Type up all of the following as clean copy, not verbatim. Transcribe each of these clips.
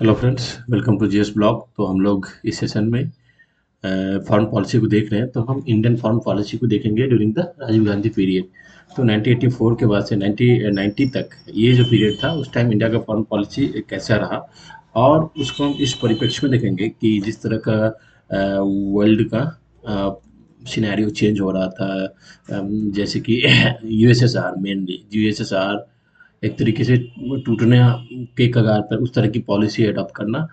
Hello friends, welcome to GS blog. तो हम लोग इस सेशन में फॉरेन पॉलिसी को देख रहे हैं। तो हम इंडियन फॉरेन पॉलिसी को देखेंगे during the Rajiv Gandhi period. तो 1984 के बाद से 1990 तक ये जो पीरियड था, उस टाइम इंडिया का फॉरेन पॉलिसी कैसा रहा, और उसको हम इस परिप्रेक्ष्य में देखेंगे कि जिस तरह का वर्ल्ड का सिनेरियो चेंज हो रहा था। जैसे कि यूएसएसआर, मेनली यूएसएसआर एक तरीके से टूटने के कगार पर, उस तरह की पॉलिसी अडॉप्ट करना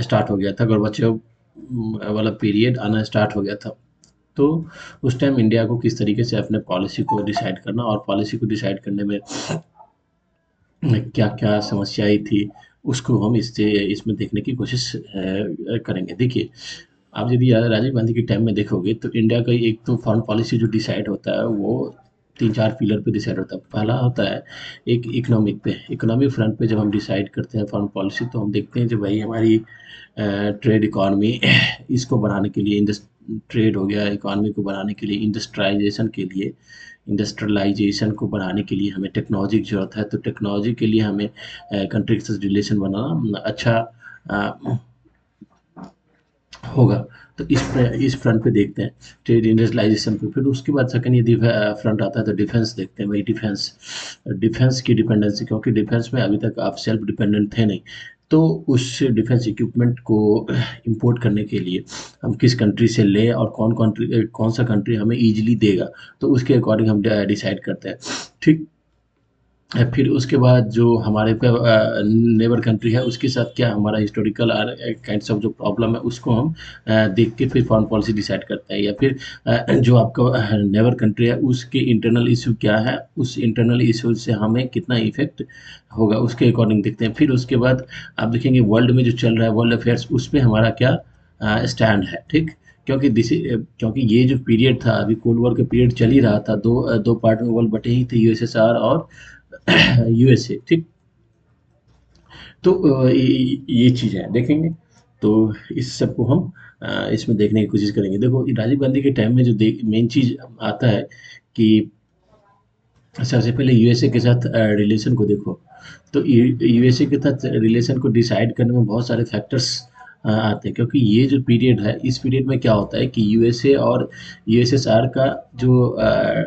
स्टार्ट हो गया था। गोर्बाचेव वाला पीरियड आना स्टार्ट हो गया था। तो उस टाइम इंडिया को किस तरीके से अपने पॉलिसी को डिसाइड करना, और पॉलिसी को डिसाइड करने में क्या क्या समस्याएं थी, उसको हम इसमें देखने की कोशिश करेंगे। देखिए, आप यदि राजीव गांधी के टाइम में देखोगे तो इंडिया का एक तो फॉरेन पॉलिसी जो डिसाइड होता है वो 3-4 पिलर पे डिसाइड होता है। पहला होता है एक इकोनॉमिक पे। इकोनॉमिक फ्रंट पे जब हम डिसाइड करते हैं फॉरेन पॉलिसी, तो हम देखते हैं जो भाई हमारी ट्रेड इकॉनमी इसको बढ़ाने के लिए, ट्रेड हो गया, इकॉनमी को बढ़ाने के लिए, इंडस्ट्रियलाइजेशन को बढ़ाने के लिए हमें टेक्नोलॉजी की ज़रूरत है। तो टेक्नोलॉजी के लिए हमें कंट्री के साथ रिलेशन बनाना अच्छा अ, होगा। तो इस फ्रंट पे देखते हैं ट्रेड इंडस्ट्रियलाइजेशन पे। फिर उसके बाद सेकंड यदि फ्रंट आता है तो डिफेंस देखते हैं। भाई डिफेंस डिफेंस की डिपेंडेंसी, क्योंकि डिफेंस में अभी तक आप सेल्फ डिपेंडेंट थे नहीं। तो उस डिफेंस इक्विपमेंट को इंपोर्ट करने के लिए हम किस कंट्री से लें, और कौन सा कंट्री हमें ईजिली देगा, तो उसके अकॉर्डिंग हम डिसाइड करते हैं। ठीक। फिर उसके बाद जो हमारे पे नेबर कंट्री है, उसके साथ क्या हमारा हिस्टोरिकल और काइंड्स ऑफ जो प्रॉब्लम है, उसको हम देख के फिर फॉरेन पॉलिसी डिसाइड करते हैं। या फिर जो आपका नेबर कंट्री है उसके इंटरनल इशू क्या है, उस इंटरनल इशू से हमें कितना इफेक्ट होगा, उसके अकॉर्डिंग देखते हैं। फिर उसके बाद आप देखेंगे वर्ल्ड में जो चल रहा है, वर्ल्ड अफेयर्स, उस पर हमारा क्या स्टैंड है। ठीक। क्योंकि ये जो पीरियड था, अभी कोल्ड वॉर का पीरियड चल ही रहा था। दो पार्ट में वर्ल्ड बटे ही थे, यूएसएसआर और यूएसए। ठीक। तो ये चीज़ें देखेंगे। तो इस सबको हम इसमें देखने की कोशिश करेंगे। देखो, राजीव गांधी के टाइम में जो मेन चीज़ आता है कि सबसे पहले यूएसए के साथ रिलेशन को देखो। तो यूएसए के साथ रिलेशन को डिसाइड करने में बहुत सारे फैक्टर्स आते हैं। क्योंकि ये जो पीरियड है, इस पीरियड में क्या होता है कि यूएसए और यूएसएसआर का जो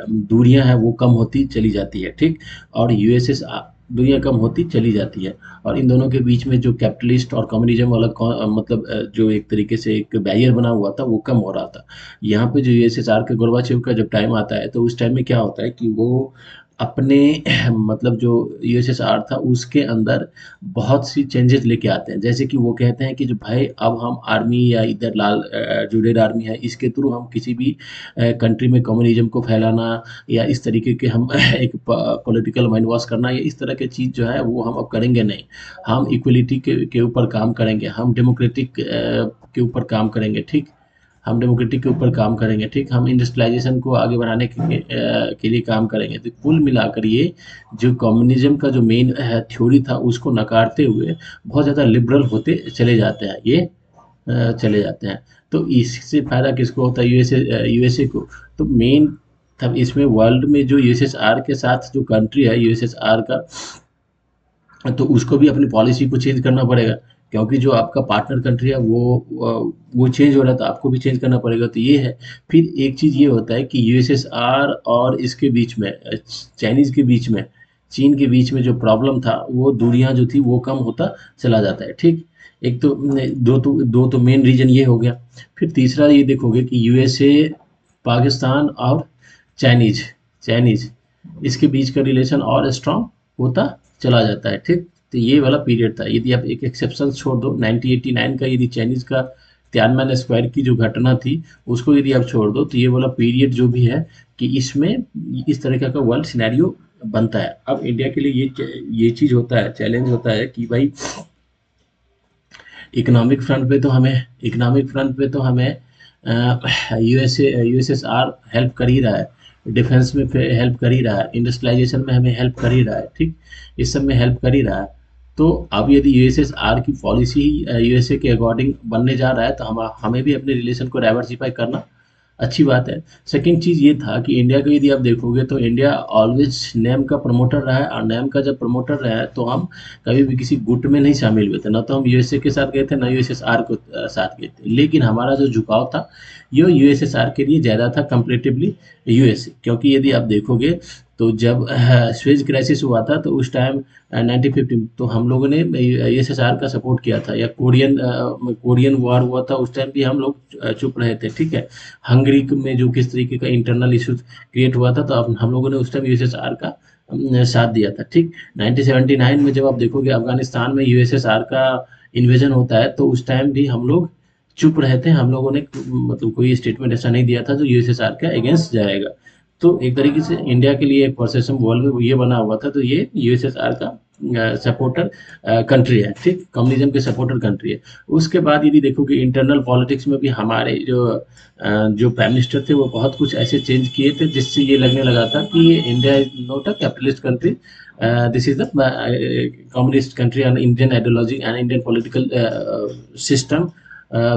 दूरियां हैं वो कम होती चली जाती है। ठीक। और यूएसएसआर दूरियां कम होती चली जाती है, और इन दोनों के बीच में जो कैपिटलिस्ट और कम्युनिज्म वाला मतलब जो एक तरीके से एक बैरियर बना हुआ था, वो कम हो रहा था। यहाँ पे जो यूएसएसआर के गोर्बाचेव का जब टाइम आता है, तो उस टाइम में क्या होता है कि वो अपने मतलब जो यूएसएसआर था उसके अंदर बहुत सी चेंजेस लेके आते हैं। जैसे कि वो कहते हैं कि जो भाई अब हम आर्मी, या इधर लाल जो रेड आर्मी है, इसके थ्रू हम किसी भी कंट्री में कम्युनिज्म को फैलाना, या इस तरीके के हम एक पॉलिटिकल माइंड वॉश करना, या इस तरह की चीज़ जो है वो हम अब करेंगे नहीं। हम इक्वलिटी के ऊपर काम करेंगे, हम डेमोक्रेटिक के ऊपर काम करेंगे। ठीक। हम डेमोक्रेटिक के ऊपर काम करेंगे। ठीक। हम इंडस्ट्रियलाइजेशन को आगे बढ़ाने के लिए काम करेंगे। तो कुल मिलाकर ये जो कम्युनिज्म का जो मेन थ्योरी था, उसको नकारते हुए बहुत ज़्यादा लिबरल होते चले जाते हैं ये, चले जाते हैं। तो इससे फायदा किसको होता है? यूएसए को। तो मेन तब इसमें वर्ल्ड में जो यूएसएसआर के साथ जो कंट्री है यूएसएसआर का, तो उसको भी अपनी पॉलिसी को चेंज करना पड़ेगा। क्योंकि जो आपका पार्टनर कंट्री है वो चेंज हो रहा है, तो आपको भी चेंज करना पड़ेगा। तो ये है। फिर एक चीज़ ये होता है कि यूएसएसआर और इसके बीच में चाइनीज़ के बीच में, चीन के बीच में जो प्रॉब्लम था, वो दूरियां जो थी वो कम होता चला जाता है। ठीक। एक तो दो तो मेन रीजन ये हो गया। फिर तीसरा ये देखोगे कि यूएसए, पाकिस्तान और चाइनीज चाइनीज इसके बीच का रिलेशन और स्ट्रांग होता चला जाता है। ठीक। तो ये वाला पीरियड था। यदि आप एक एक्सेप्शन छोड़ दो, 1989 का, यदि चाइनीज का तियानमेन स्क्वायर की जो घटना थी उसको यदि आप छोड़ दो, तो ये वाला पीरियड जो भी है कि इसमें इस तरह का वर्ल्ड सिनेरियो बनता है। अब इंडिया के लिए ये चीज होता है, चैलेंज होता है कि भाई इकोनॉमिक फ्रंट पे तो हमें यूएसएसआर हेल्प कर ही रहा है, डिफेंस में हेल्प कर ही रहा है, इंडस्ट्रियलाइजेशन में हमें हेल्प कर ही रहा है। ठीक। इस सब में हेल्प कर ही रहा है। तो अब यदि यूएसएसआर की पॉलिसी यूएसए के अकॉर्डिंग बनने जा रहा है, तो हमें भी अपने रिलेशन को डाइवर्सिफाई करना अच्छी बात है। सेकंड चीज़ ये था कि इंडिया को यदि आप देखोगे तो इंडिया ऑलवेज नेम का प्रमोटर रहा है, और नेम का जब प्रमोटर रहा है तो हम कभी भी किसी गुट में नहीं शामिल हुए थे, ना तो हम यूएसए के साथ गए थे, ना यूएसएसआर को साथ गए थे। लेकिन हमारा जो झुकाव था ये यूएसएसआर के लिए ज़्यादा था कंपेरेटिवली यूएसए, क्योंकि यदि आप देखोगे तो जब स्वेज क्राइसिस हुआ था तो उस टाइम 1915 तो हम लोगों ने यूएसएसआर का सपोर्ट किया था, या कोरियन वॉर हुआ था उस टाइम भी हम लोग चुप रहे थे, ठीक है। हंगरी में जो किस तरीके का इंटरनल इशू क्रिएट हुआ था, तो अब हम लोगों ने उस टाइम यूएसएसआर का साथ दिया था, ठीक। 1979 में जब आप देखोगे अफगानिस्तान में यूएसएसआर का इन्वेजन होता है, तो उस टाइम भी हम लोग चुप रहे थे, हम लोगों ने मतलब कोई स्टेटमेंट ऐसा नहीं दिया था जो यूएसएसआर के अगेंस्ट जाएगा। तो एक तरीके से इंडिया के लिए एक परसेप्शन वर्ल्ड में ये बना हुआ था, तो ये यूएसएसआर का सपोर्टर कंट्री है, ठीक, कम्युनिज्म के सपोर्टर कंट्री है। उसके बाद यदि देखोगे इंटरनल पॉलिटिक्स में भी हमारे जो प्राइम मिनिस्टर थे वो बहुत कुछ ऐसे चेंज किए थे जिससे ये लगने लगा था कि India is not a capitalist country, this is the communist country and Indian ideology and Indian political system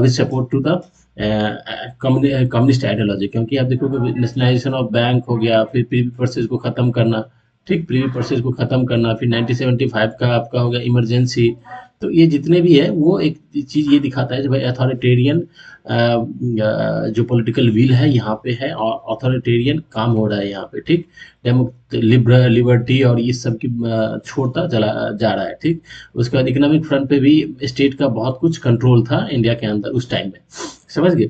with support to the communist ideology. क्योंकि आप देखोगे नेशनलाइजेशन ऑफ बैंक हो गया, फिर प्रीवी पर्सेज को ख़त्म करना, ठीक, प्रीवी पर्सेज को ख़त्म करना, फिर 1975 का आपका हो गया इमरजेंसी। तो ये जितने भी है वो एक चीज़ ये दिखाता है कि भाई अथॉरिटेरियन जो पॉलिटिकल विल है यहाँ पे है, और अथॉरिटेरियन काम हो रहा है यहाँ पे, ठीक। लिबर्टी और ये सब की छोड़ता चला जा रहा है, ठीक। उसके बाद इकोनॉमिक फ्रंट पे भी स्टेट का बहुत कुछ कंट्रोल था इंडिया के अंदर उस टाइम में, समझ गए।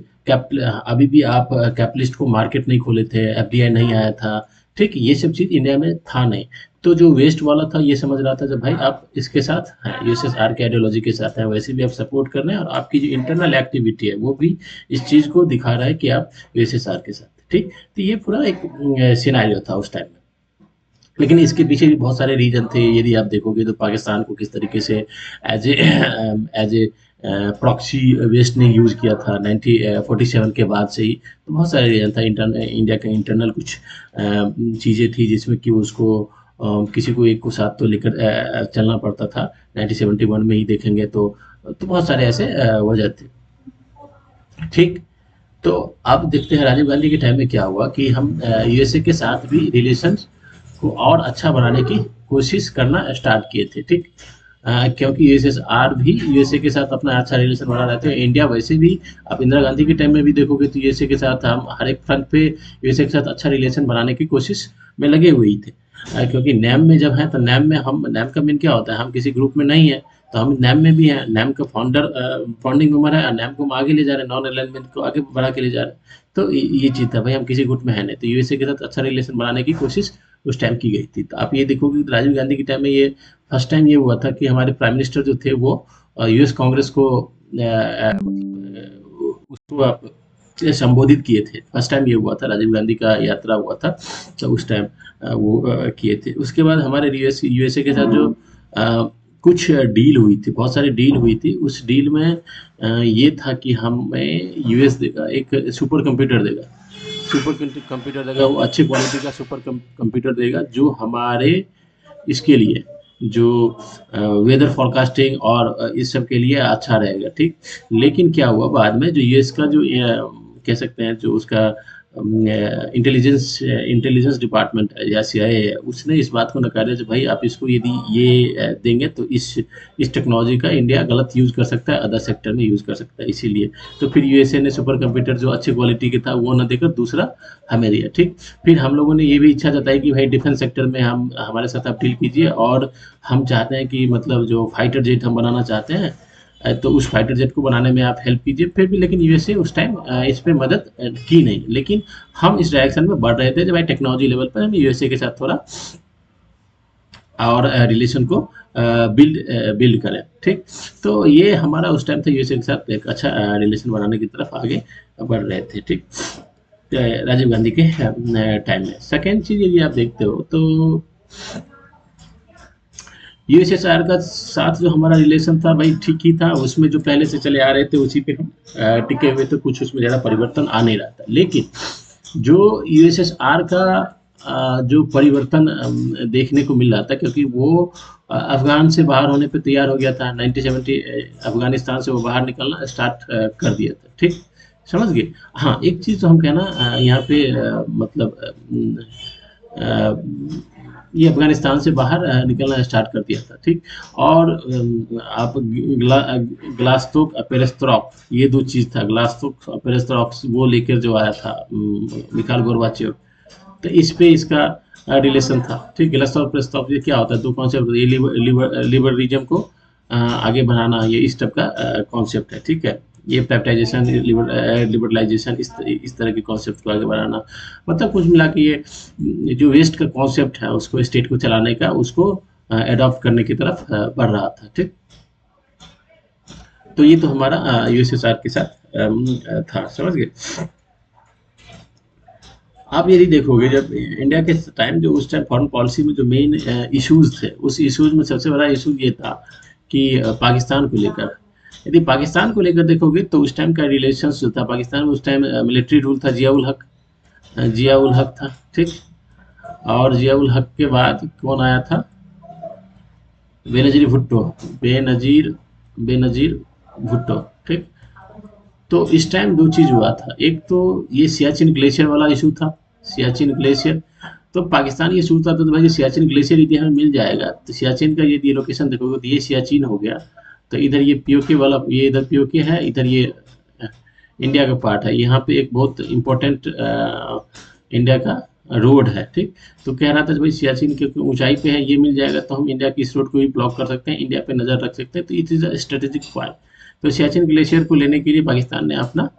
अभी भी आप कैपिटलिस्ट को मार्केट नहीं खोले थे, एफडीआई नहीं आया था, ठीक, ये सब चीज़ इंडिया में था नहीं। तो जो वेस्ट वाला था ये समझ रहा था जब भाई आप इसके साथ हैं, यूएसएसआर के आइडियोलॉजी के साथ हैं, वैसे भी आप सपोर्ट कर रहे हैं, और आपकी जो इंटरनल एक्टिविटी है वो भी इस चीज़ को दिखा रहा है कि आप यूएसएसआर के साथ, ठीक। तो ये पूरा एक सिनेरियो था उस टाइम में। लेकिन इसके पीछे भी बहुत सारे रीजन थे। यदि आप देखोगे तो पाकिस्तान को किस तरीके से as a as a proxy west ने यूज़ किया था 1947 के बाद से ही। तो बहुत सारे रीजन था, इंडिया का इंटरनल कुछ चीज़ें थी जिसमें कि उसको किसी को एक को साथ तो लेकर चलना पड़ता था। 1971 में ही देखेंगे तो बहुत सारे ऐसे वजह थे, ठीक। तो अब देखते हैं राजीव गांधी के टाइम में क्या हुआ कि हम यूएसए के साथ भी रिलेशन को और अच्छा बनाने की कोशिश करना स्टार्ट किए थे, ठीक। क्योंकि यूएसएसआर भी यूएसए के साथ अपना अच्छा रिलेशन बना रहे थे। इंडिया वैसे भी आप इंदिरा गांधी के टाइम में भी देखोगे तो यूएसए के साथ हम हर एक फ्रंट पे यूएसए के साथ अच्छा रिलेशन बनाने की कोशिश में लगे हुए ही थे। क्योंकि नैम में जब है तो नैम का मीन क्या होता है, हम किसी ग्रुप में नहीं है तो हम नैम में भी हैं, नैम का फाउंडिंग मेंबर है, और नैम को हम आगे ले जा रहे हैं, नॉन अलाइनमेंट को आगे बढ़ा के ले जा रहे हैं। तो ये चीज़ था भाई, हम किसी गुट में है नहीं, तो यूएसए के साथ अच्छा रिलेशन बनाने की कोशिश उस टाइम की गई थी। तो आप ये देखोगे कि राजीव गांधी के टाइम में ये फर्स्ट टाइम ये हुआ था कि हमारे प्राइम मिनिस्टर जो थे वो यूएस कांग्रेस को उसको आप संबोधित किए थे। फर्स्ट टाइम ये हुआ था, राजीव गांधी का यात्रा हुआ था तो उस टाइम वो किए थे। उसके बाद हमारे यूएसए के साथ जो कुछ डील हुई थी, बहुत सारी डील हुई थी। उस डील में ये था कि हमें यूएस देगा एक सुपर कंप्यूटर देगा, वो अच्छी क्वालिटी का सुपर कंप्यूटर देगा जो हमारे इसके लिए जो वेदर फोरकास्टिंग और इस सब के लिए अच्छा रहेगा, ठीक। लेकिन क्या हुआ बाद में, जो यूएस का जो कह सकते हैं जो उसका इंटेलिजेंस डिपार्टमेंट या सीआईए है, उसने इस बात को नकारा कि भाई आप इसको यदि ये देंगे तो इस टेक्नोलॉजी का इंडिया गलत यूज़ कर सकता है, अदर सेक्टर में यूज़ कर सकता है, इसीलिए। तो फिर यूएसए ने सुपर कंप्यूटर जो अच्छी क्वालिटी के था वो न देकर दूसरा हमें दिया, ठीक। फिर हम लोगों ने ये भी इच्छा जताई कि भाई डिफेंस सेक्टर में हम हमारे साथ आप डील कीजिए, और हम चाहते हैं कि मतलब जो फाइटर जेट हम बनाना चाहते हैं तो उस फाइटर जेट को बनाने में आप हेल्प कीजिए। फिर भी लेकिन यूएसए उस टाइम इस पे मदद की नहीं, लेकिन हम इस डायरेक्शन में बढ़ रहे थे जब भाई टेक्नोलॉजी लेवल पर हम यूएसए के साथ थोड़ा और रिलेशन को बिल्ड करें, ठीक। तो ये हमारा उस टाइम था, यूएसए के साथ एक अच्छा रिलेशन बनाने की तरफ आगे बढ़ रहे थे, ठीक, राजीव गांधी के टाइम में। सेकेंड चीज़ यदि आप देखते हो तो यूएसएसआर का साथ जो हमारा रिलेशन था भाई ठीक ही था, उसमें जो पहले से चले आ रहे थे उसी पे हम टिके हुए थे, कुछ उसमें ज़्यादा परिवर्तन आ नहीं रहा था। लेकिन जो यूएसएसआर का जो परिवर्तन देखने को मिल रहा था, क्योंकि वो अफगान से बाहर होने पे तैयार हो गया था 1970, अफगानिस्तान से वो बाहर निकलना स्टार्ट कर दिया था, ठीक। समझ गए। हाँ, एक चीज़ तो हम कहना यहाँ पे मतलब ये अफ़गानिस्तान से बाहर निकलना स्टार्ट कर दिया था, ठीक? और आप ग्लास्तोक पेरेस्त्रोक, ये 2 चीज़ था, ग्लास्तोक पेरेस्त्रोक वो लेकर जो आया था मिखाइल गोर्बाचेव, तो इस पे इसका रिलेशन था, ठीक? ग्लास्तोक पेरेस्त्रोक ये क्या होता है, 2 कॉन्सेप्ट, ये लिबरलिज्म को आगे बढ़ाना, ये इस टाइप का कॉन्सेप्ट है, ठीक है? ये पेप्टाइजेशन, लिबरलाइजेशन, इस तरह के कॉन्सेप्ट को आगे बढ़ाना, मतलब कुछ मिला के ये जो वेस्ट का कॉन्सेप्ट है उसको, स्टेट को चलाने का, उसको एडॉप्ट करने की तरफ बढ़ रहा था, ठीक? तो ये तो हमारा यूएसएसआर के साथ था, समझ गए। आप यदि देखोगे जब इंडिया के टाइम, जो उस टाइम फॉरेन पॉलिसी में जो मेन इश्यूज थे, उस इश्यूज में सबसे बड़ा इशू ये था कि पाकिस्तान को लेकर, यदि पाकिस्तान को लेकर देखोगे तो उस टाइम का रिलेशंस जो था पाकिस्तान में, उस टाइम मिलिट्री रूल था, जियाउल हक, जियाउल हक था, ठीक? और जियाउल हक के बाद कौन आया था? बेनजीर भुट्टो, बेनजीर बेनजीर भुट्टो, ठीक? तो इस टाइम 2 चीज़ हुआ था, एक तो ये सियाचिन ग्लेशियर वाला इशू था, सियाचिन ग्लेशियर, तो पाकिस्तान ये सोचता था तो भाई सियाचिन ग्लेशियर यदि हमें मिल जाएगा, तो सियाचिन का यदि लोकेशन देखोगे तो ये सियाचिन हो गया, तो इधर ये पीओके वाला, ये इधर पीओके है, इधर ये इंडिया का पार्ट है, यहाँ पे एक बहुत इम्पोर्टेंट इंडिया का रोड है, ठीक? तो कह रहा था भाई सियाचिन क्योंकि ऊंचाई पे है, ये मिल जाएगा तो हम इंडिया की इस रोड को भी ब्लॉक कर सकते हैं, इंडिया पे नज़र रख सकते हैं, तो it is a strategic point. तो सियाचिन ग्लेशियर को लेने के लिए पाकिस्तान ने अपना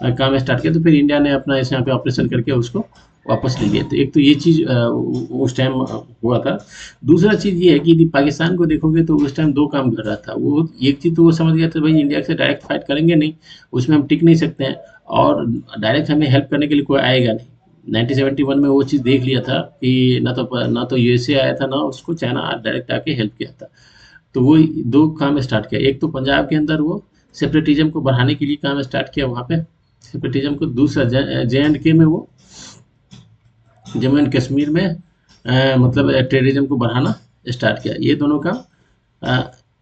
काम स्टार्ट किया, तो फिर इंडिया ने अपना इस यहाँ पे ऑपरेशन करके उसको वापस ले लिया, तो एक तो ये चीज़ उस टाइम हुआ था। दूसरा चीज़ ये है कि यदि पाकिस्तान को देखोगे तो उस टाइम 2 काम कर रहा था वो, एक चीज़ तो वो समझ गया था भाई इंडिया से डायरेक्ट फाइट करेंगे नहीं, उसमें हम टिक नहीं सकते हैं, और डायरेक्ट हमें हेल्प करने के लिए कोई आएगा नहीं। 1971 में वो चीज़ देख लिया था कि ना तो यूएसए आया था, ना उसको चाइना डायरेक्ट आके हेल्प किया था। तो वो 2 काम स्टार्ट किया, एक तो पंजाब के अंदर वो सेपरेटिज्म को बढ़ाने के लिए काम स्टार्ट किया वहाँ पे सेपरेटिज्म को, दूसरा जे एंड के में वो जम्मू एंड कश्मीर में मतलब टेररिज्म को बढ़ाना स्टार्ट किया, ये दोनों काम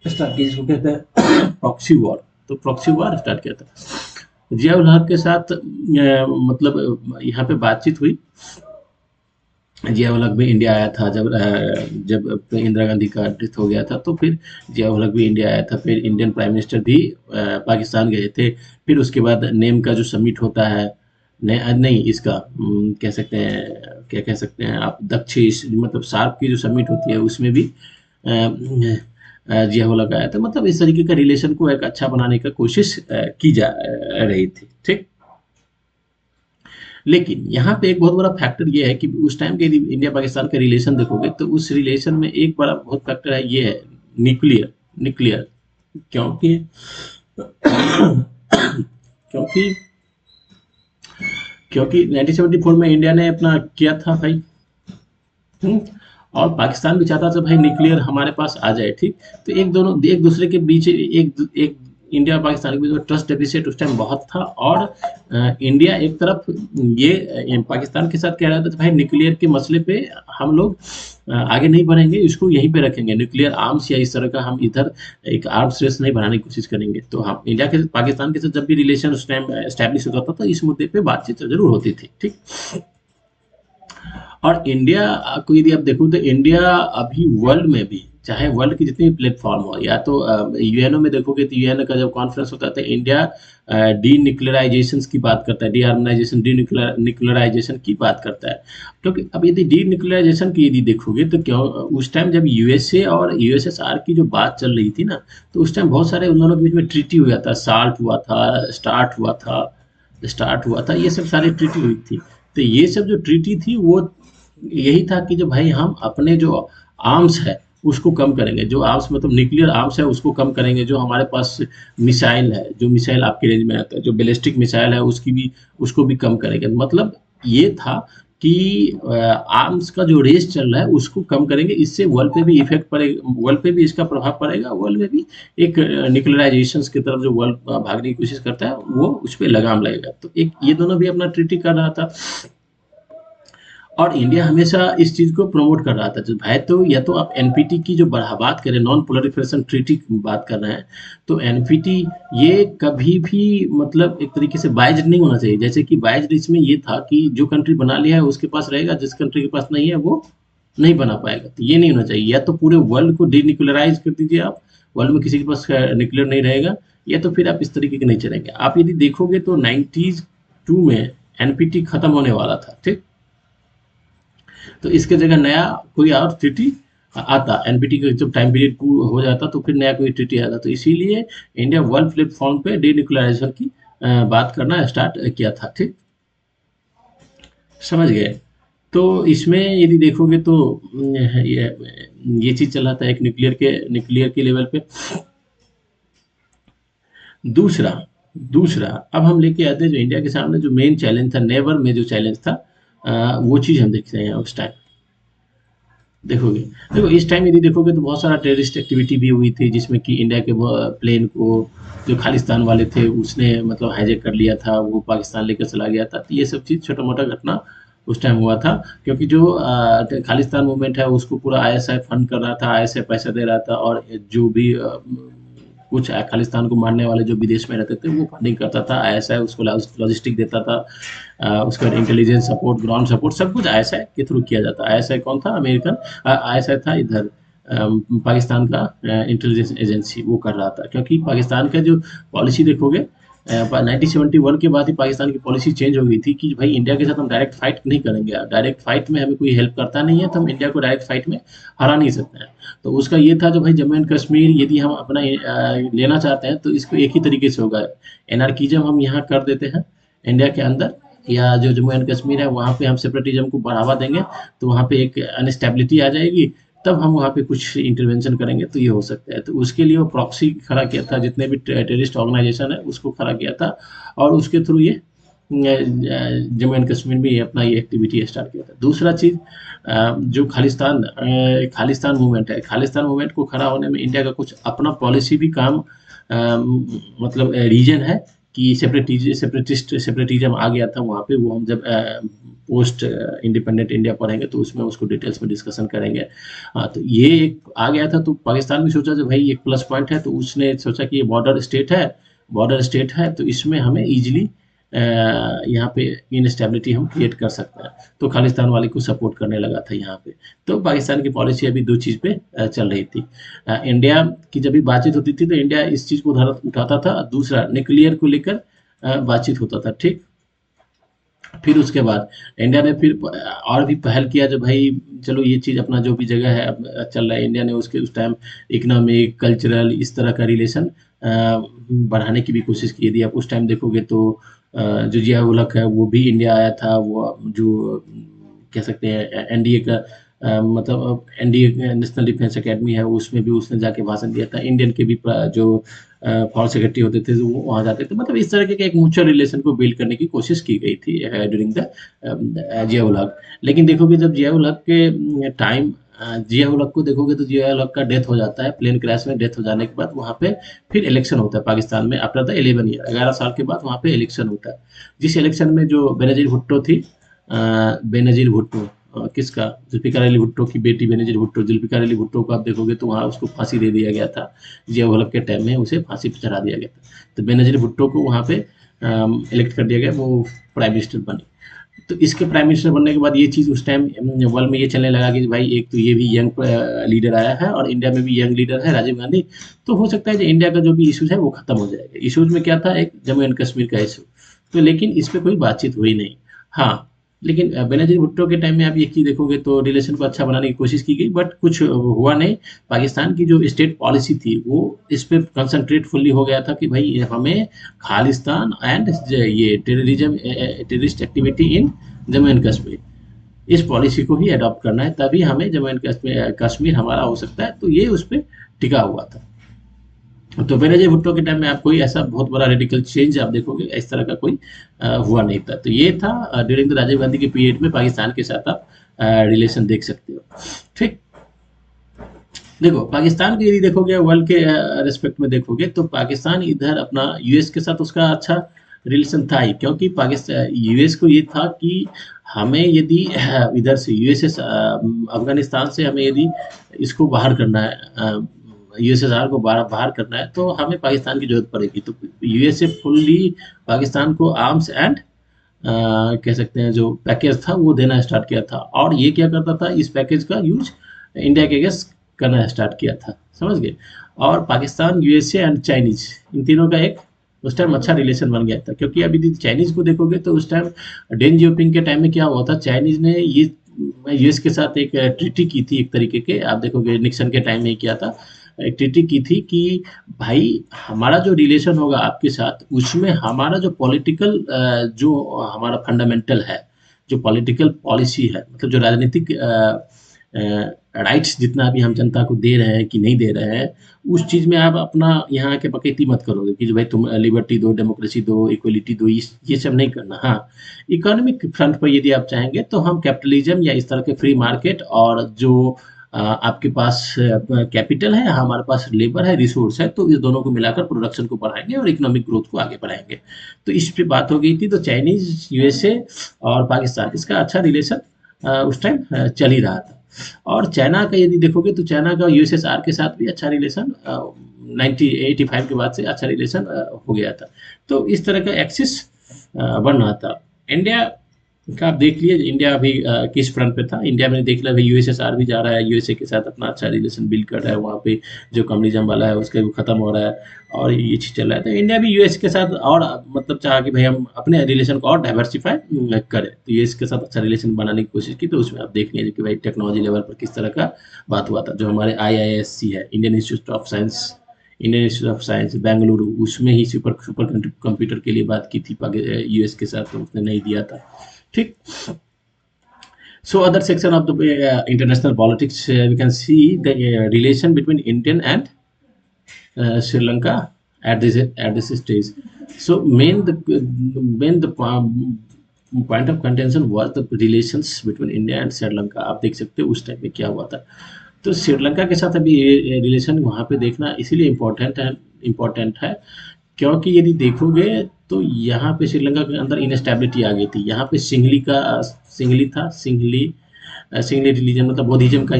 स्टार्ट किया, जिसको कहते हैं प्रॉक्सी वॉर, तो प्रॉक्सी वॉर स्टार्ट किया था। जियाउल हक के साथ मतलब यहाँ पे बातचीत हुई, जियाउल हक भी इंडिया आया था जब इंदिरा गांधी का डेथ हो गया था, तो फिर जियाउल हक भी इंडिया आया था, फिर इंडियन प्राइम मिनिस्टर भी पाकिस्तान गए थे, फिर उसके बाद नेम का जो समिट होता है, नहीं इसका कह सकते हैं, क्या कह सकते हैं आप, दक्षिण मतलब सार्क की जो समिट होती है उसमें भी जियाउल हक आया था, मतलब इस तरीके का रिलेशन को एक अच्छा बनाने का कोशिश की जा रही थी, ठीक? लेकिन यहाँ पे एक बहुत बड़ा फैक्टर ये है कि उस टाइम के यदि इंडिया पाकिस्तान का रिलेशन देखोगे तो उस रिलेशन में एक बड़ा बहुत फैक्टर है, ये है न्यूक्लियर, न्यूक्लियर, क्योंकि क्योंकि क्योंकि 1974 में इंडिया ने अपना किया था भाई, हम्म, और पाकिस्तान भी चाहता था भाई न्यूक्लियर हमारे पास आ जाए, ठीक? तो एक दूसरे के बीच एक एक इंडिया और पाकिस्तान के बीच में ट्रस्ट डेफिसिट उस टाइम बहुत था, और इंडिया एक तरफ ये पाकिस्तान के साथ कह रहा था भाई न्यूक्लियर के मसले पे हम लोग आगे नहीं बढ़ेंगे, इसको यहीं पे रखेंगे, न्यूक्लियर आर्म्स या इस तरह का हम इधर एक आर्म्स रेस नहीं बनाने की कोशिश करेंगे। तो हम इंडिया के पाकिस्तान के साथ जब भी रिलेशन उस टाइम एस्टेब्लिश होता था तो इस मुद्दे पे बातचीत जरूर होती थी, ठीक? और इंडिया को यदि आप देखो तो इंडिया अभी वर्ल्ड में भी, चाहे वर्ल्ड की जितनी प्लेटफॉर्म हो, या तो यूएनओ में देखोगे तो यूएनओ का जब कॉन्फ्रेंस होता है तो इंडिया डी न्यूक्लियराइजेशन की बात करता है, डी आर्मनाइजेशन, डी न्यूक्लियराइजेशन की बात करता है, क्योंकि अब यदि डी न्यूक्लियराइजेशन की यदि देखोगे तो क्यों उस टाइम जब यूएसए और यूएसएसआर की जो बात चल रही थी ना, तो उस टाइम बहुत सारे उन दोनों के बीच में ट्रीटी हुआ था, साल्ट हुआ था, स्टार्ट हुआ था, ये सब सारी ट्रीटी हुई थी। तो ये सब जो ट्रीटी थी वो यही था कि जो भाई हम अपने जो आर्म्स है उसको कम करेंगे, जो आर्म्स मतलब न्यूक्लियर आर्म्स है उसको कम करेंगे, जो हमारे पास मिसाइल है, जो मिसाइल आपके रेंज में आता है, जो बैलिस्टिक मिसाइल है उसको भी कम करेंगे, मतलब ये था कि आर्म्स का जो रेस चल रहा है उसको कम करेंगे, इससे वर्ल्ड पे भी इफेक्ट पड़ेगा, वर्ल्ड पे भी इसका प्रभाव पड़ेगा, वर्ल्ड में भी एक न्यूक्लियराइजेशन की तरफ जो वर्ल्ड भागने की कोशिश करता है वो उस पर लगाम लगेगा। तो एक ये दोनों भी अपना ट्रीटी कर रहा था, और इंडिया हमेशा इस चीज को प्रमोट कर रहा था। जो भाई तो या तो आप एनपीटी की जो बढ़ा बात करें, नॉन प्रोलिफरेशन ट्रीटी की बात कर रहे हैं, तो एनपीटी ये कभी भी मतलब एक तरीके से बाइज्ड नहीं होना चाहिए। जैसे कि बाइज्ड इसमें ये था कि जो कंट्री बना लिया है उसके पास रहेगा, जिस कंट्री के पास नहीं है वो नहीं बना पाएगा। तो ये नहीं होना चाहिए। या तो पूरे वर्ल्ड को डीन्यूक्लियराइज कर दीजिए आप, वर्ल्ड में किसी के पास न्यूक्लियर नहीं रहेगा, या तो फिर आप इस तरीके के नहीं चलेंगे। आप यदि देखोगे तो 92 में एनपीटी खत्म होने वाला था, ठीक। तो इसके जगह नया कोई और ट्रीटी आता, एनपीटी का जब टाइम पीरियड हो जाता तो फिर नया कोई ट्रीटी आता। तो इसीलिए इंडिया वर्ल्ड प्लेटफॉर्म पे डीन्यूक्लियराइजेशन की बात करना स्टार्ट किया था, ठीक। समझ गए। तो इसमें यदि देखोगे तो ये चीज चल रहा था एक न्यूक्लियर के लेवल पे। दूसरा दूसरा अब हम लेके आते हैं जो इंडिया के सामने जो मेन चैलेंज था, नेवर में जो चैलेंज था, वो चीज हम देखते हैं उस टाइम। देखोगे, देखो इस टाइम यदि देखोगे तो बहुत सारा टेररिस्ट एक्टिविटी भी हुई थी, जिसमें कि इंडिया के प्लेन को जो खालिस्तान वाले थे उसने मतलब हाईजैक कर लिया था, वो पाकिस्तान लेकर चला गया था। तो ये सब चीज़ छोटा मोटा घटना उस टाइम हुआ था, क्योंकि जो खालिस्तान मूवमेंट है उसको पूरा आईएसआई फंड कर रहा था, आईएसआई पैसा दे रहा था, और जो भी कुछ खालिस्तान को मारने वाले जो विदेश में रहते थे वो फंडिंग करता था, आईएसआई उसको लॉजिस्टिक देता था, उसके बाद इंटेलिजेंस सपोर्ट, ग्राउंड सपोर्ट, सब कुछ आईएसआई के थ्रू किया जाता है। आईएसआई कौन था? अमेरिकन आईएसआई था इधर, पाकिस्तान का इंटेलिजेंस एजेंसी वो कर रहा था। क्योंकि पाकिस्तान का जो पॉलिसी देखोगे, 1971 के बाद ही पाकिस्तान की पॉलिसी चेंज हो गई थी कि भाई इंडिया के साथ हम डायरेक्ट फाइट नहीं करेंगे, डायरेक्ट फाइट में हमें कोई हेल्प करता नहीं है तो हम इंडिया को डायरेक्ट फाइट में हरा नहीं सकते हैं। तो उसका ये था जो भाई जम्मू एंड कश्मीर यदि हम अपना लेना चाहते हैं तो इसको एक ही तरीके से होगा, एनार्किज्म हम यहाँ कर देते हैं इंडिया के अंदर, या जो जम्मू एंड कश्मीर है वहाँ पे हम सेपरेटिज्म को बढ़ावा देंगे, तो वहाँ पे एक अनस्टेबिलिटी आ जाएगी, तब हम वहाँ पे कुछ इंटरवेंशन करेंगे तो ये हो सकता है। तो उसके लिए वो प्रॉक्सी खड़ा किया था, जितने भी टेररिस्ट ऑर्गेनाइजेशन है उसको खड़ा किया था, और उसके थ्रू ये जम्मू एंड कश्मीर में ये अपना ये एक्टिविटी स्टार्ट किया था। दूसरा चीज़, जो खालिस्तान मूवमेंट है, खालिस्तान मूवमेंट को खड़ा होने में इंडिया का कुछ अपना पॉलिसी भी काम मतलब रीजन है कि सेपरेटिज्म आ गया था वहाँ पे। वो हम जब पोस्ट इंडिपेंडेंट इंडिया पढ़ेंगे तो उसमें उसको डिटेल्स में डिस्कशन करेंगे। हाँ, तो ये एक आ गया था, तो पाकिस्तान भी सोचा जो भाई एक प्लस पॉइंट है, तो उसने सोचा कि ये बॉर्डर स्टेट है तो इसमें हमें इजीली यहाँ पे इनस्टेबिलिटी हम क्रिएट कर सकते हैं, तो खालिस्तान वाले को सपोर्ट करने लगा था यहाँ पे। तो पाकिस्तान की पॉलिसी अभी दो चीज़ पे चल रही थी। इंडिया की जब भी बातचीत होती थी तो इंडिया इस चीज़ को उठाता था, दूसरा न्यूक्लियर को लेकर बातचीत होता था, ठीक। फिर उसके बाद इंडिया ने फिर और भी पहल किया जो भाई चलो ये चीज़ अपना जो भी जगह है अब चल रहा है, इंडिया ने उसके उस टाइम इकोनॉमिक कल्चरल इस तरह का रिलेशन बढ़ाने की भी कोशिश की। यदि आप उस टाइम देखोगे तो जो जिया उल हक है वो भी इंडिया आया था, वो जो कह सकते हैं एनडीए का मतलब एनडीए नेशनल डिफेंस एकेडमी है उसमें भी उसने जाके भाषण दिया था। इंडियन के भी जो फॉरेन सेक्रेटरी होते थे वो वहाँ जाते थे। मतलब इस तरह के एक म्यूचुअल रिलेशन को बिल्ड करने की कोशिश की गई थी ड्यूरिंग द जिया उल हक। लेकिन देखोगे जब जिया उल हक के टाइम जिया उल हक को देखोगे तो जिया उल हक का डेथ हो जाता है, प्लेन क्रैश में डेथ हो जाने के बाद वहाँ पे फिर इलेक्शन होता है पाकिस्तान में। आफ्टर द 11 ईयर, 11 साल के बाद वहाँ पे इलेक्शन होता है, जिस इलेक्शन में जो बेनजीर भुट्टो थी, बेनजीर भुट्टो किसका, जुल्फिकार अली भुट्टो की बेटी बेनजीर भुट्टो, जुल्फिकार अली भुट्टो को आप देखोगे तो वहाँ उसको फांसी दे दिया गया था, जिया उल हक के टाइम में उसे फांसी पे चढ़ा दिया गया था। तो बेनजीर भुट्टो को वहाँ पे इलेक्ट कर दिया गया, वो प्राइम मिनिस्टर बनी। तो इसके प्राइम मिनिस्टर बनने के बाद ये चीज़ उस टाइम वर्ल्ड में ये चलने लगा कि भाई एक तो ये भी यंग लीडर आया है और इंडिया में भी यंग लीडर है राजीव गांधी, तो हो सकता है कि इंडिया का जो भी इश्यूज है वो खत्म हो जाएगा। इश्यूज में क्या था, एक जम्मू एंड कश्मीर का इशू, तो लेकिन इस पर कोई बातचीत हुई नहीं। हाँ, लेकिन बेनजीर भुट्टो के टाइम में आप ये चीज़ देखोगे तो रिलेशन को अच्छा बनाने की कोशिश की गई, बट कुछ हुआ नहीं। पाकिस्तान की जो स्टेट पॉलिसी थी वो इस पे कंसंट्रेट फुल्ली हो गया था कि भाई हमें खालिस्तान एंड ये terrorist activity in Jammu and Kashmir, इस पॉलिसी को ही अडॉप्ट करना है, तभी हमें जम्मू एंड कश्मीर हमारा हो सकता है। तो ये उस पर टिका हुआ था। तो बेनजीर भुट्टो के टाइम में आप कोई ऐसा बहुत बड़ा रेडिकल चेंज आप देखोगे इस तरह का कोई हुआ नहीं था। तो ये था ड्यूरिंग द राजीव गांधी के पीरियड में पाकिस्तान के साथ आप रिलेशन देख सकते हो, ठीक। देखो पाकिस्तान के यदि देखोगे वर्ल्ड के रिस्पेक्ट में देखोगे तो पाकिस्तान इधर अपना यूएस के साथ उसका अच्छा रिलेशन था ही, क्योंकि पाकिस्तान यूएस को ये था कि हमें यदि इधर से यूएसए अफगानिस्तान से हमें यदि इसको बाहर करना है, यूएसएसआर को बाहर बाहर करना है, तो हमें पाकिस्तान की जरूरत पड़ेगी। तो यूएसए फुल्ली पाकिस्तान को आर्म्स एंड कह सकते हैं जो पैकेज था वो देना स्टार्ट किया था, और ये क्या करता था, इस पैकेज का यूज इंडिया के अगेंस्ट करना स्टार्ट किया था, समझ गए। और पाकिस्तान, यूएसए एंड चाइनीज, इन तीनों का एक उस टाइम अच्छा रिलेशन बन गया था। क्योंकि अभी यदि चाइनीज को देखोगे तो उस टाइम डेन जियोपिंग के टाइम में क्या हुआ था, चाइनीज ने ये यूएस के साथ एक ट्रीटी की थी, एक तरीके के आप देखोगे निक्सन के टाइम में किया था, एक ट्रीटी की थी कि भाई हमारा जो रिलेशन होगा आपके साथ, उसमें हमारा जो पॉलिटिकल जो हमारा फंडामेंटल है, जो पॉलिटिकल पॉलिसी है, मतलब जो राजनीतिक राइट्स जितना अभी हम जनता को दे रहे हैं कि नहीं दे रहे हैं, उस चीज़ में आप अपना यहाँ के बकैती मत करोगे कि जो भाई तुम लिबर्टी दो, डेमोक्रेसी दो, इक्वलिटी दो, ये सब नहीं करना। हाँ, इकोनॉमिक फ्रंट पर यदि आप चाहेंगे तो हम कैपिटलिज्म या इस तरह के फ्री मार्केट, और जो आपके पास कैपिटल है, हमारे पास लेबर है, रिसोर्स है, तो इस दोनों को मिलाकर प्रोडक्शन को बढ़ाएंगे और इकोनॉमिक ग्रोथ को आगे बढ़ाएंगे। तो इस पे बात हो गई थी। तो चाइनीज, यूएसए और पाकिस्तान, इसका अच्छा रिलेशन उस टाइम चल ही रहा था। और चाइना का यदि देखोगे तो चाइना का यूएसएसआर के साथ भी अच्छा रिलेशन 1985 के बाद से अच्छा रिलेशन हो गया था। तो इस तरह का एक्सिस बन रहा था। इंडिया का आप देख लिए, इंडिया अभी किस फ्रंट पे था। इंडिया में देख लिया भाई, यूएसएसआर भी जा रहा है, यूएसए के साथ अपना अच्छा रिलेशन बिल्ड कर रहा है, वहाँ पे जो कम्युनिज्म वाला है उसका भी खत्म हो रहा है, और ये चीज चल रहा है। तो इंडिया भी यूएस के साथ और मतलब चाहा कि भाई हम अपने रिलेशन को और डाइवर्सिफाई करें, तो यूएस के साथ अच्छा रिलेशन बनाने की कोशिश की। तो उसमें आप देख लीजिए कि भाई टेक्नोलॉजी लेवल पर किस तरह का बात हुआ था। जो हमारे आईआईएससी है, Indian institute of science, Indian institute of science Bengaluru, उसमें ही सुपर सुपर कंप्यूटर के लिए बात की थी यूएस के साथ, तो उसने नहीं दिया था। ठीक। So other section of the international politics, we can see the relation between Indian and Sri Lanka at this stage. So main the point of contention was the relations between India and Sri Lanka. आप देख सकते हो उस time पे क्या हुआ था। तो श्रीलंका के साथ अभी ये रिलेशन वहाँ पे देखना इसीलिए इम्पोर्टेंट है क्योंकि यदि देखोगे तो यहाँ पे श्रीलंका के अंदर इनस्टेबिलिटी आ गई थी। यहाँ पे सिंगली रिलीजन, मतलब बुद्धिज्म का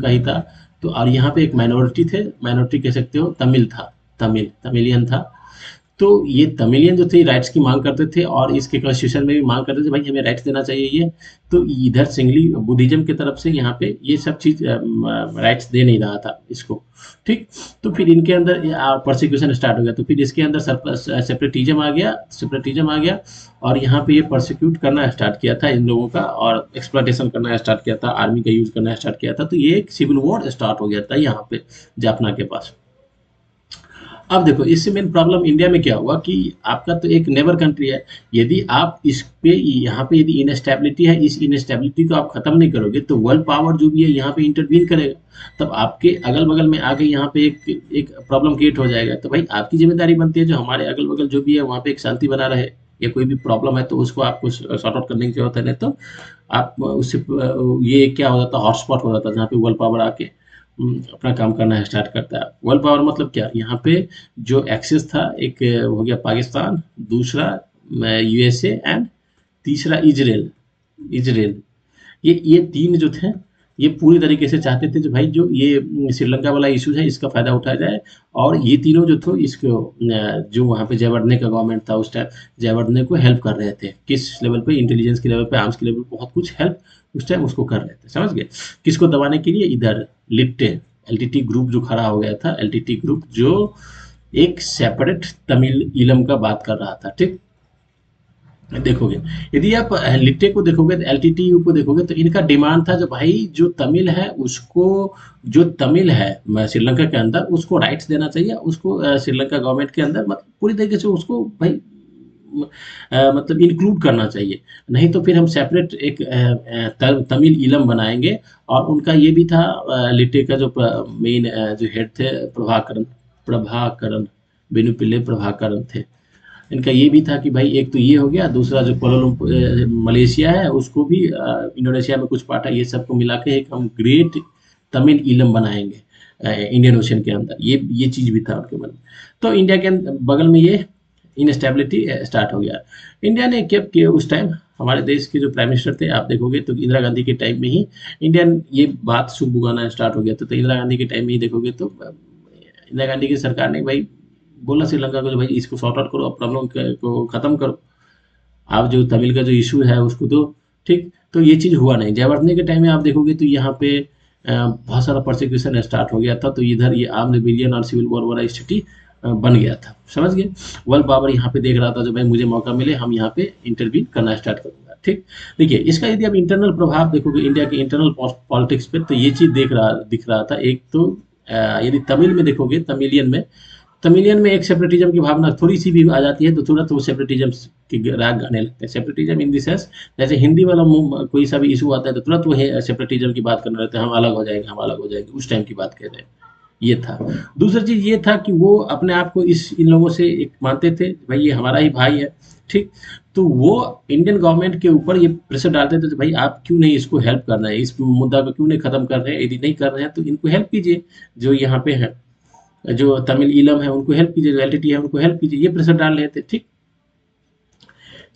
ही था। तो और यहाँ पे एक माइनॉरिटी कह सकते हो, तमिलियन था। तो ये तमिलियन जो थे राइट्स की मांग करते थे, और इसके कॉन्स्टिट्यूशन में भी मांग करते थे भाई हमें राइट्स देना चाहिए ये। तो इधर सिंगली बुद्धिज्म की तरफ से यहाँ पे ये सब चीज राइट्स दे नहीं रहा था इसको। ठीक। तो फिर इनके अंदर प्रोसिक्यूशन स्टार्ट हो गया। तो फिर इसके अंदर सेपरेटिज्म आ गया और यहाँ पे ये प्रोसिक्यूट करना स्टार्ट किया था इन लोगों का, और एक्सप्लॉयटेशन करना स्टार्ट किया था, आर्मी का यूज करना स्टार्ट किया था। तो ये एक सिविल वॉर स्टार्ट हो गया था यहाँ पे जाफना के पास। अब देखो इससे मेन प्रॉब्लम इंडिया में क्या हुआ कि आपका तो एक नेबर कंट्री है, यदि आप इस पे यहाँ पे यदि इनस्टेबिलिटी है, इस इनस्टेबिलिटी को आप खत्म नहीं करोगे तो वर्ल्ड पावर जो भी है यहाँ पे इंटरवीन करेगा। तब आपके अगल बगल में आके यहाँ पे एक प्रॉब्लम क्रिएट हो जाएगा। तो भाई आपकी जिम्मेदारी बनती है जो हमारे अगल बगल जो भी है वहाँ पे एक शांति बना रहे, या कोई भी प्रॉब्लम है तो उसको आपको सॉर्ट आउट करने की जरूरत है। नहीं तो आप उससे ये क्या हो जाता है, हॉटस्पॉट हो जाता है जहाँ पे वर्ल्ड पावर आके अपना काम करना स्टार्ट करता है। वर्ल्ड पावर मतलब क्या, यहाँ पे जो एक्सेस था, एक हो गया पाकिस्तान, दूसरा यूएसए एंड तीसरा इजराइल। ये तीन जो थे ये पूरी तरीके से चाहते थे जो भाई जो ये श्रीलंका वाला इशू है इसका फायदा उठाया जाए। और ये तीनों जो थे इसको जो वहाँ पे जयवर्धने का गवर्नमेंट था उस टाइम, जयवर्धने को हेल्प कर रहे थे। किस लेवल पे, इंटेलिजेंस के लेवल पे, आर्म्स के लेवल पे, बहुत कुछ हेल्प उस टाइम उसको कर रहे थे, समझ गए। किसको दबाने के लिए, इधर लिट्टे एलटीटी ग्रुप जो खड़ा हो गया था, एलटीटी ग्रुप जो एक सेपरेट तमिल इलम का बात कर रहा था। ठीक। देखोगे यदि आप लिट्टे को देखोगे, एलटीटीयू को देखोगे, तो इनका डिमांड था जो भाई जो तमिल है उसको, जो तमिल है श्रीलंका के अंदर उसको राइट्स देना चाहिए, उसको श्रीलंका गवर्नमेंट के अंदर मतलब पूरी तरीके से उसको भाई मतलब इंक्लूड करना चाहिए। नहीं तो फिर हम सेपरेट एक तमिल इलम बनाएंगे। और उनका ये भी था, लिट्टे का जो मेन जो हेड थे प्रभाकरन बेनुपिल्ले प्रभाकरन थे। इनका ये भी था कि भाई एक तो ये हो गया, दूसरा जो मलेशिया है उसको भी इंडोनेशिया में कुछ पार्ट है, ये सबको मिला के एक हम ग्रेट तमिल इलम बनाएंगे इंडियन ओशन के अंदर। ये चीज भी था उनके मन में। तो इंडिया के बगल में ये इनस्टेबिलिटी स्टार्ट हो गया। इंडिया ने क्या किया उस टाइम, हमारे देश के जो प्राइम मिनिस्टर थे आप देखोगे तो इंदिरा गांधी के टाइम में ही इंडियन ये बात शुभ उगाना स्टार्ट हो गया था। तो इंदिरा गांधी के टाइम में ही देखोगे तो इंदिरा गांधी की सरकार ने भाई बोला श्रीलंका को, जो भाई इसको सॉर्ट आउट करो, प्रॉब्लम को खत्म करो, आप जो तमिल का जो इशू है उसको तो ठीक। तो ये चीज़ हुआ नहीं। जयवर्धने के टाइम में आप देखोगे तो यहाँ पे बहुत सारा प्रोसिक्यूशन स्टार्ट हो गया था। तो इधर ये आर्म्ड रिबेलियन और सिविल वॉर वाला स्थिति बन गया था, समझ गए। वर्ल्ड पावर यहाँ पे देख रहा था जो भाई मुझे मौका मिले हम यहाँ पे इंटरवीन करना स्टार्ट करूंगा, ठीक। देखिए इसका यदि आप इंटरनल प्रभाव देखोगे इंडिया के इंटरनल पॉलिटिक्स पे, तो ये चीज़ दिख रहा था। एक तो यदि तमिल में देखोगे, तमिलियन में एक सेपरेटिज्म की भावना थोड़ी सी भी आ जाती है तो तुरंत वो सेपरेटिज्म के राग गाने लगते हैं। सेपरेटिज्म इन द सेंस, जैसे हिंदी वाला कोई सा भी इशू आता है तो तुरंत वो सेपरेटिज्म की बात करने लगते हैं, हम अलग हो जाएंगे, हम अलग हो जाएंगे, उस टाइम की बात कह रहे हैं। ये था। दूसरी चीज ये था कि वो अपने आप को इन लोगों से एक मानते थे, भाई ये हमारा ही भाई है, ठीक। तो वो इंडियन गवर्नमेंट के ऊपर ये प्रेशर डालते थे, तो भाई आप क्यों नहीं इसको हेल्प कर रहे हैं, इस मुद्दा को क्यों नहीं खत्म कर रहे हैं, यदि नहीं कर रहे हैं तो इनको हेल्प कीजिए, जो यहाँ पे है, जो तमिल ईलम है उनको हेल्प कीजिए, जो एलटीटी है उनको हेल्प कीजिए, ये प्रेशर डाल रहे थे, ठीक।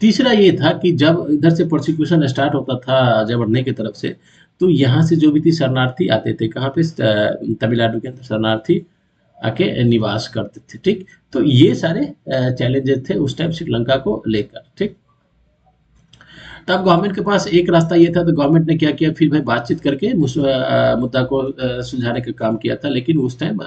तीसरा ये था कि जब इधर से प्रोसिक्यूशन स्टार्ट होता था जयवर्धने की तरफ से, तो यहाँ से जो भी थी शरणार्थी आते थे, कहाँ पे, तमिलनाडु के अंदर शरणार्थी आके निवास करते थे, ठीक। तो ये सारे चैलेंजेस थे उस टाइम श्रीलंका को लेकर, ठीक। तब गवर्नमेंट के पास एक रास्ता ये था, तो गवर्नमेंट ने क्या किया, फिर भाई बातचीत करके मुद्दा को सुलझाने का काम किया था। लेकिन उस टाइम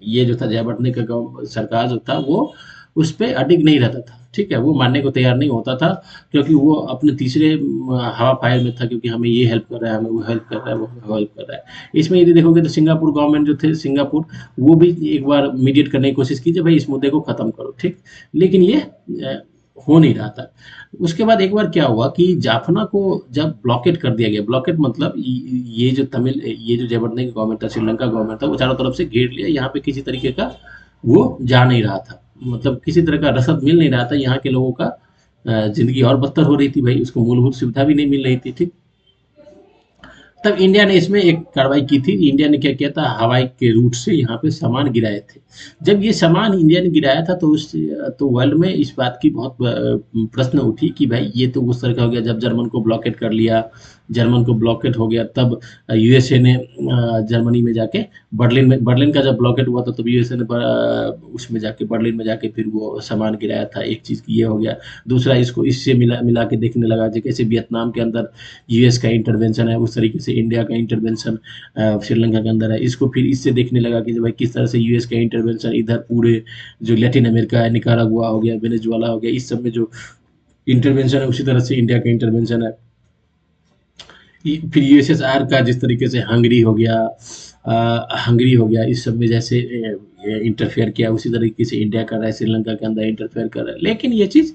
ये जो था जयवर्धने का सरकार जो था वो उस पर अडिग नहीं रहता था, ठीक है, वो मानने को तैयार नहीं होता था, क्योंकि वो अपने तीसरे हवा फायर में था, क्योंकि हमें ये हेल्प कर रहा है, हमें वो हेल्प कर रहा है, वो हेल्प कर रहा है। इसमें यदि देखोगे तो सिंगापुर गवर्नमेंट जो थे, सिंगापुर, वो भी एक बार मीडिएट करने की कोशिश की, भाई इस मुद्दे को खत्म करो, ठीक। लेकिन ये हो नहीं रहा था। उसके बाद एक बार क्या हुआ कि जाफना को जब ब्लॉकेट कर दिया गया, ब्लॉकेट मतलब ये जो जयवर्धने की गवर्नमेंट था, श्रीलंका गवर्नमेंट था, वो चारों तरफ से घेर लिया, यहाँ पे किसी तरीके का वो जा नहीं रहा था, मतलब किसी तरह का रसद मिल नहीं रहा था, यहाँ के लोगों का जिंदगी और बदतर हो रही थी, भाई उसको मूलभूत सुविधा भी नहीं मिल रही थी, ठीक। तब इंडिया ने इसमें एक कार्रवाई की थी। इंडिया ने क्या किया था, हवाई के रूट से यहाँ पे सामान गिराए थे। जब ये सामान इंडिया ने गिराया था तो वर्ल्ड में इस बात की बहुत प्रश्न उठी कि भाई ये तो उस तरह का हो गया, जब जर्मन को ब्लॉकेट कर लिया, जर्मन को ब्लॉकेट हो गया, तब यूएसए ने जर्मनी में जाके बर्लिन का जब ब्लॉकेट हुआ था, तब यूएसए ने उसमें जाके बर्लिन में जाके फिर वो सामान गिराया था। एक चीज़ की ये हो गया। दूसरा, इसको इससे मिला मिला के देखने लगा, जैसे वियतनाम के अंदर यूएस का इंटरवेंशन है, उस तरीके से इंडिया का इंटरवेंशन श्रीलंका के अंदर है। इसको फिर इससे देखने लगा कि भाई किस तरह से यूएस का इंटरवेंशन इधर पूरे जो लैटिन अमेरिका है, निकारागुआ हो गया, वेनेजुएला हो गया, इस सब में जो इंटरवेंशन है, उसी तरह से इंडिया का इंटरवेंशन है। फिर यूएसएसआर का जिस तरीके से हंगरी हो गया, इस सब में जैसे इंटरफेयर किया, उसी तरीके से इंडिया कर रहा है, श्रीलंका के अंदर इंटरफेयर कर रहा है। लेकिन ये चीज़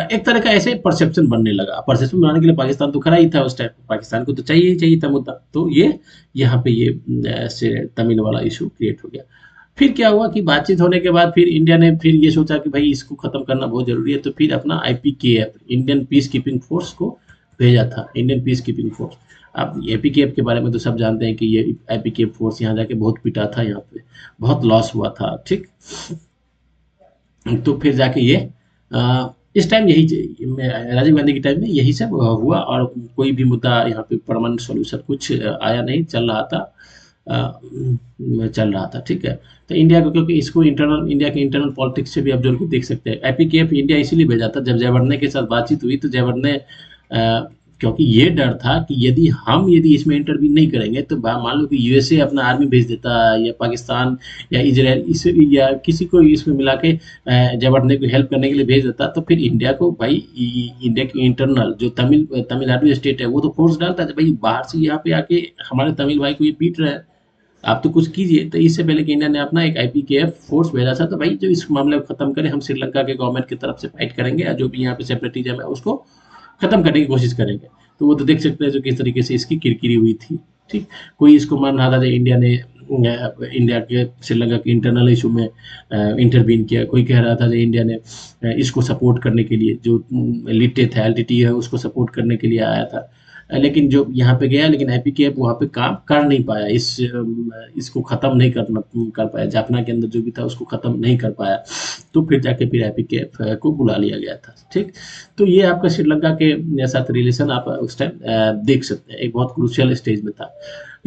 एक तरह का ऐसे परसेप्शन बनने लगा। परसेप्शन बनाने के लिए पाकिस्तान तो खड़ा ही था उस टाइम, पाकिस्तान को तो चाहिए ही चाहिए था मुद्दा। तो ये यहाँ पे ये तमिल वाला इशू क्रिएट हो गया। फिर क्या हुआ कि बातचीत होने के बाद फिर इंडिया ने फिर ये सोचा कि भाई इसको खत्म करना बहुत जरूरी है, तो फिर अपना IPKF, Indian peace keeping force को भेजा था, इंडियन पीस कीपिंग फोर्स। आप APKF के बारे में तो सब जानते हैं कि ये IPKF फोर्स यहाँ जाके बहुत पिटा था, यहाँ पे बहुत लॉस हुआ था, ठीक। तो फिर जाके ये इस टाइम यही राजीव गांधी के टाइम में यही सब हुआ, और कोई भी मुद्दा यहाँ पे परमानेंट सॉल्यूशन कुछ आया नहीं, चल रहा था, ठीक है। तो इंडिया को, क्योंकि इसको इंडिया के इंटरनल पॉलिटिक्स से भी आप जोड़ के देख सकते हैं। IPKF इंडिया इसीलिए भेजा था, जब जयवर्धने के साथ बातचीत हुई तो जयवर्धने, क्योंकि ये डर था कि यदि इसमें इंटरवीन नहीं करेंगे तो मान लो कि यूएसए अपना आर्मी भेज देता, या पाकिस्तान या इजराइल या किसी को इसमें मिला के जयवर्धने को हेल्प करने के लिए भेज देता, तो फिर इंडिया को भाई इंडिया की इंटरनल जो तमिलनाडु स्टेट है वो तो फोर्स डालता है, भाई बाहर से यहाँ पे आके हमारे तमिल भाई को ये पीट रहे हैं, आप तो कुछ कीजिए। तो इससे पहले कि इंडिया ने अपना एक IPKF फोर्स भेजा था, तो भाई जो इस मामले को खत्म करे, हम श्रीलंका के गवर्नमेंट की तरफ से फाइट करेंगे, या जो भी यहाँ पे सेपरेटिज्म है उसको खत्म करने की कोशिश करेंगे। तो वो तो देख सकते हैं जो किस तरीके से इसकी किरकिरी हुई थी, ठीक। कोई इसको मान रहा था जो इंडिया के श्रीलंका के इंटरनल इशू में इंटरवीन किया, कोई कह रहा था जो इंडिया ने इसको सपोर्ट करने के लिए, जो लिट्टे था, LTT है, उसको सपोर्ट करने के लिए आया था। लेकिन जो यहाँ पे गया, लेकिन एपीकेएफ वहाँ पे काम कर नहीं पाया, इसको खत्म नहीं कर पाया, जाफना के अंदर जो भी था उसको खत्म नहीं कर पाया, तो फिर जाके फिर एपीकेएफ को बुला लिया गया था। ठीक, तो ये आपका श्रीलंका के साथ रिलेशन आप उस टाइम देख सकते हैं, एक बहुत क्रूशियल स्टेज में था।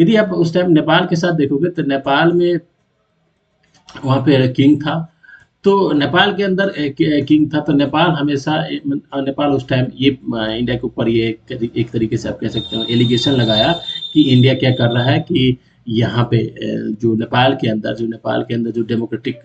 यदि आप उस टाइम नेपाल के साथ देखोगे तो नेपाल में वहाँ पे किंग था, तो नेपाल के अंदर किंग था, तो नेपाल हमेशा नेपाल उस टाइम ये इंडिया के ऊपर ये एक तरीके से आप कह सकते हो एलिगेशन लगाया कि इंडिया क्या कर रहा है कि यहाँ पे जो नेपाल के अंदर जो डेमोक्रेटिक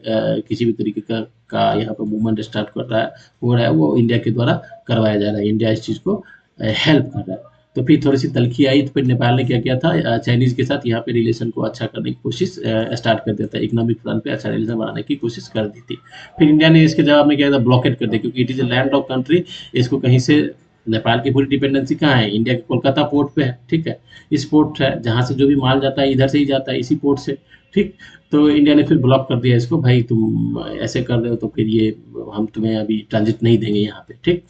किसी भी तरीके का यहाँ पे मूवमेंट स्टार्ट कर रहा है, हो रहा है, वो इंडिया के द्वारा करवाया जा रहा है, इंडिया इस चीज़ को हेल्प कर रहा है। तो फिर थोड़ी सी तलखी आई, तो फिर नेपाल ने क्या किया था, चाइनीज के साथ यहाँ पे रिलेशन को अच्छा करने की कोशिश स्टार्ट कर दिया था, इकोनॉमिक फ्रंट पे अच्छा रिलेशन बनाने की कोशिश कर दी थी। फिर इंडिया ने इसके जवाब में क्या किया, ब्लॉकेट कर दिया, क्योंकि it is a land of country, इसको कहीं से नेपाल की पूरी डिपेंडेंसी कहाँ है, इंडिया के कोलकाता पोर्ट पे है। ठीक है, इस पोर्ट है जहाँ से जो भी माल जाता है इधर से ही जाता है, इसी पोर्ट से। ठीक, तो इंडिया ने फिर ब्लॉक कर दिया इसको, भाई तुम ऐसे कर रहे हो तो फिर ये हम तुम्हें अभी ट्रांजिट नहीं देंगे यहाँ पे। ठीक,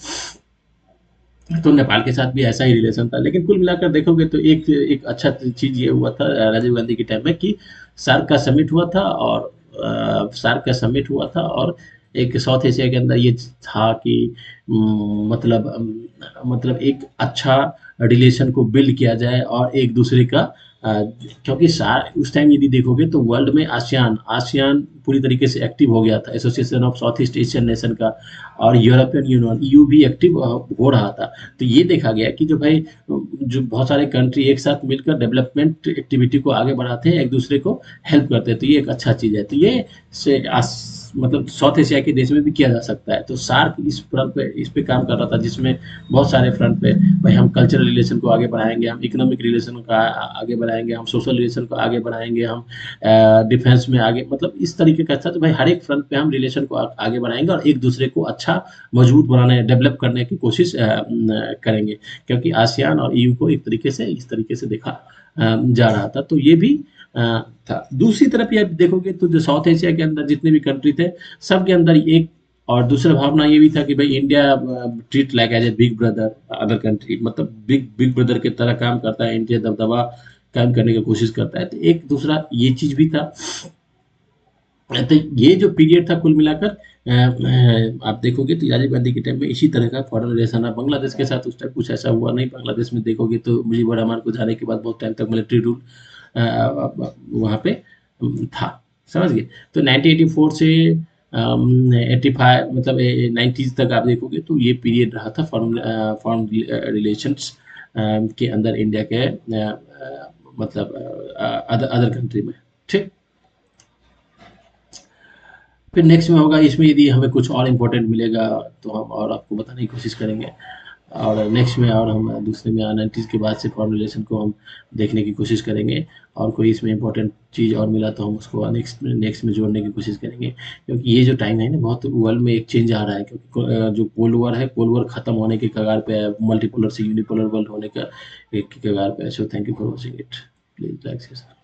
तो नेपाल के साथ भी ऐसा ही रिलेशन था, लेकिन कुल मिलाकर देखोगे तो एक एक अच्छा चीज ये हुआ था राजीव गांधी के टाइम में कि सार्क का समिट हुआ था, और एक साउथ एशिया के अंदर ये था कि मतलब एक अच्छा रिलेशन को बिल्ड किया जाए, और एक दूसरे का अ, क्योंकि उस टाइम यदि देखोगे तो वर्ल्ड में आसियान आसियान पूरी तरीके से एक्टिव हो गया था, association of south east Asian nation का, और यूरोपियन यूनियन ईयू भी एक्टिव हो रहा था। तो ये देखा गया कि जो भाई जो बहुत सारे कंट्री एक साथ मिलकर डेवलपमेंट एक्टिविटी को आगे बढ़ाते हैं, एक दूसरे को हेल्प करते हैं, तो ये एक अच्छा चीज़ है। तो ये मतलब साउथ एशिया के देश में भी किया जा सकता है। तो सार्क इस फ्रंट पे इस पे काम कर रहा था, जिसमें बहुत सारे फ्रंट पे भाई हम कल्चरल रिलेशन को आगे बढ़ाएंगे, हम इकोनॉमिक रिलेशन को आगे बढ़ाएंगे, हम सोशल रिलेशन को आगे बढ़ाएंगे, हम डिफेंस में आगे, मतलब इस तरीके का था। तो भाई हर एक फ्रंट पे हम रिलेशन को आगे बढ़ाएंगे और एक दूसरे को अच्छा मजबूत बनाने डेवलप करने की कोशिश करेंगे, क्योंकि आसियान और ईयू को एक तरीके से इस तरीके से देखा जा रहा था। तो ये भी अ, था। दूसरी तरफ ये देखोगे तो जो साउथ एशिया के अंदर जितने भी कंट्री थे, सबके अंदर एक और दूसरा भावना ये भी था कि भाई India treat like as a big brother other country, मतलब बिग बिग ब्रदर की तरह काम करता है, इंडिया दबदबा काम करने की कोशिश करता है। तो एक दूसरा ये चीज भी था। तो ये जो पीरियड था कुल मिलाकर आप देखोगे तो राजीव गांधी के टाइम में इसी तरह का फॉरेन रिलेशन है। बांग्लादेश के साथ उस टाइम कुछ ऐसा हुआ नहीं। बांग्लादेश में देखोगे तो मुजीबुर रहमान को जाने के बाद बहुत टाइम तक मिलिट्री रूल वहाँ पे था, समझ गए। तो 1984 से 85 मतलब 90s तक आप देखोगे तो ये पीरियड रहा था फॉरेन रिलेशंस के अंदर इंडिया के मतलब अदर अदर कंट्री में। ठीक, फिर नेक्स्ट में होगा, इसमें यदि हमें कुछ और इम्पोर्टेंट मिलेगा तो हम और आपको बताने की कोशिश करेंगे। और नेक्स्ट में और हम दूसरे में 90s के बाद से फॉरेन रिलेशन को हम देखने की कोशिश करेंगे, और कोई इसमें इम्पोर्टेंट चीज़ और मिला तो हम उसको नेक्स्ट में जोड़ने की कोशिश करेंगे। क्योंकि ये जो टाइम है ना, बहुत वर्ल्ड में एक चेंज आ रहा है, क्योंकि जो कोल्ड वॉर है, कोल्ड वॉर खत्म होने के कगार पे है, मल्टीपोलर से यूनिपोलर वर्ल्ड होने का एक कगार पे है। So thank you for watching it, please like share.